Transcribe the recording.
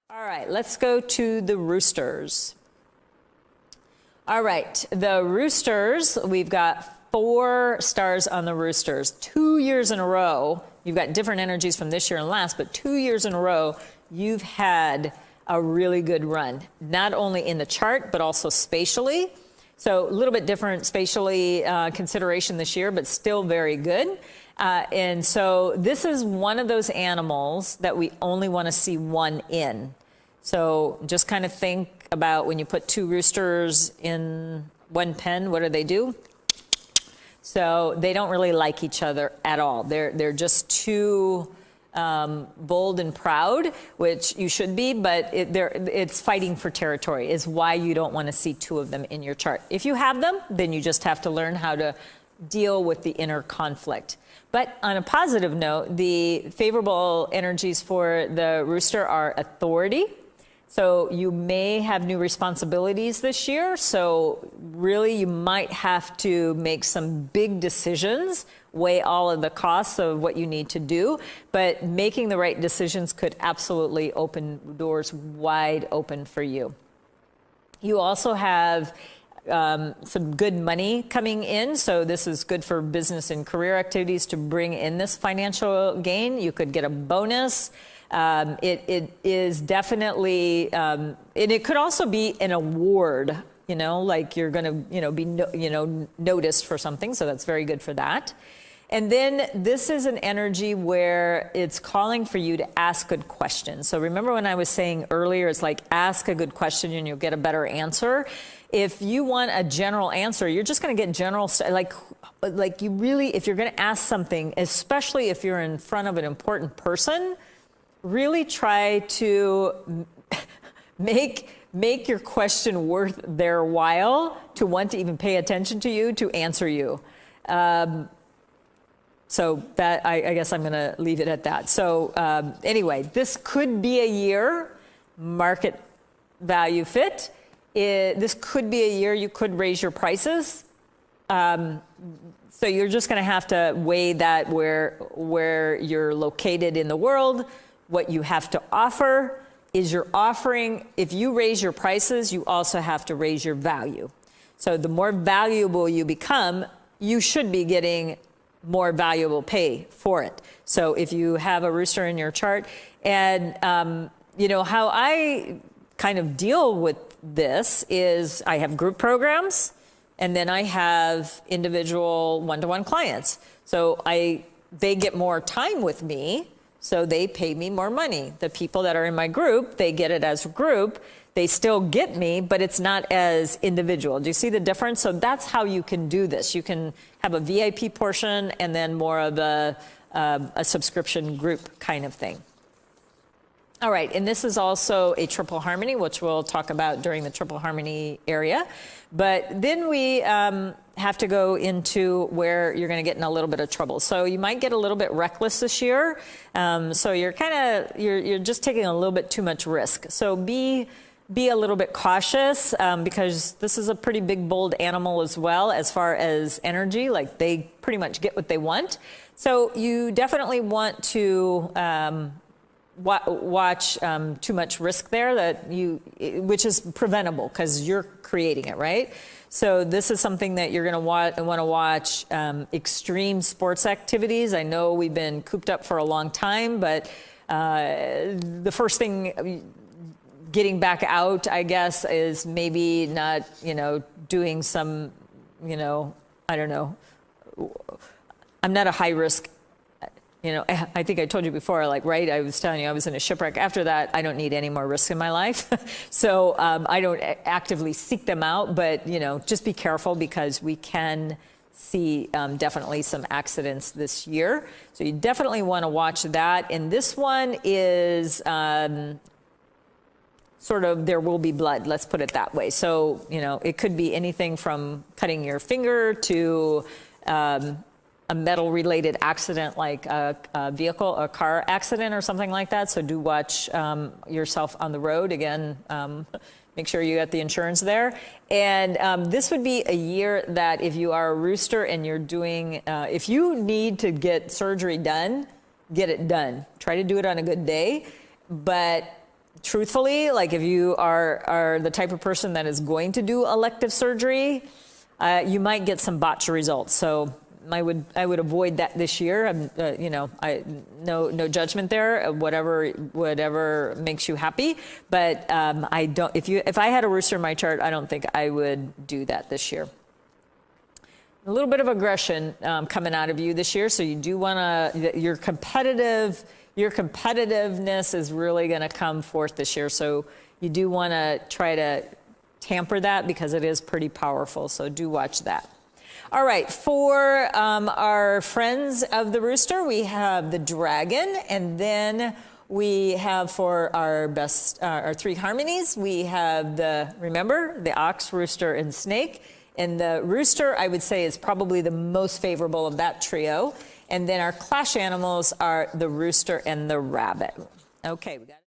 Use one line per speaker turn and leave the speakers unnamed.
All right, let's go to the Roosters. All right, the Roosters, we've got 4 stars on the Roosters. 2 years in a row, you've got different energies from this year and last, but 2 years in a row, you've had a really good run, not only in the chart, but also spatially. So a little bit different spatially consideration this year, but still very good. And so this is one of those animals that we only want to see one in. So just kind of think about when you put 2 roosters in one pen, what do? So they don't really like each other at all. They're just too bold and proud, which you should be, but it's fighting for territory is why you don't want to see 2 of them in your chart. If you have them, then you just have to learn how to deal with the inner conflict. But on a positive note, the favorable energies for the rooster are authority. So you may have new responsibilities this year. So really you might have to make some big decisions, weigh all of the costs of what you need to do, but making the right decisions could absolutely open doors wide open for you. You also have some good money coming in. So this is good for business and career activities to bring in this financial gain. You could get a bonus. It is definitely, and it could also be an award, like you're going to, be, noticed for something. So that's very good for that. And then this is an energy where it's calling for you to ask good questions. So remember when I was saying earlier, it's like ask a good question and you'll get a better answer. If you want a general answer, you're just going to get general, like you really, if you're going to ask something, especially if you're in front of an important person, really try to make your question worth their while to want to even pay attention to you, to answer you. So that, I guess I'm going to leave it at that. So anyway, this could be a year, market value fit. This could be a year you could raise your prices. So you're just going to have to weigh that where you're located in the world, what you have to offer. Is your offering, if you raise your prices, you also have to raise your value. So the more valuable you become, you should be getting more valuable pay for it. So if you have a rooster in your chart, and how I kind of deal with this is I have group programs and then I have individual one-to-one clients. So they get more time with me, so they pay me more money. The people that are in my group, they get it as a group. They still get me, but it's not as individual. Do you see the difference? So that's how you can do this. You can have a VIP portion and then more of a subscription group kind of thing. All right, and this is also a triple harmony, which we'll talk about during the triple harmony area. But then we have to go into where you're going to get in a little bit of trouble. So you might get a little bit reckless this year. So you're just taking a little bit too much risk. So be a little bit cautious because this is a pretty big, bold animal as well as far as energy. Like they pretty much get what they want. So you definitely want to watch too much risk there which is preventable because you're creating it, right? So this is something that you're going to want to watch extreme sports activities. I know we've been cooped up for a long time, but the first thing getting back out, I guess, is maybe not, doing some, I don't know. I'm not a high risk. I think I told you before, right? I was telling you I was in a shipwreck. After that, I don't need any more risk in my life. So I don't actively seek them out, but, just be careful because we can see definitely some accidents this year. So you definitely want to watch that. And this one is sort of there will be blood, let's put it that way. So, it could be anything from cutting your finger to a metal-related accident like a car accident or something like that. So do watch yourself on the road. Again, make sure you got the insurance there. And this would be a year that if you are a rooster and you're doing, if you need to get surgery done, get it done. Try to do it on a good day, but truthfully, like if you are the type of person that is going to do elective surgery, you might get some botched results. So I would avoid that this year. No judgment there. Whatever makes you happy. But I don't. If I had a rooster in my chart, I don't think I would do that this year. A little bit of aggression coming out of you this year, so you do want to. Your competitiveness is really going to come forth this year. So you do want to try to tamper that because it is pretty powerful. So do watch that. All right, for our friends of the rooster, we have the dragon, and then we have for our three harmonies, we have the ox, rooster, and snake. And the rooster, I would say, is probably the most favorable of that trio. And then our clash animals are the rooster and the rabbit. Okay, we got it.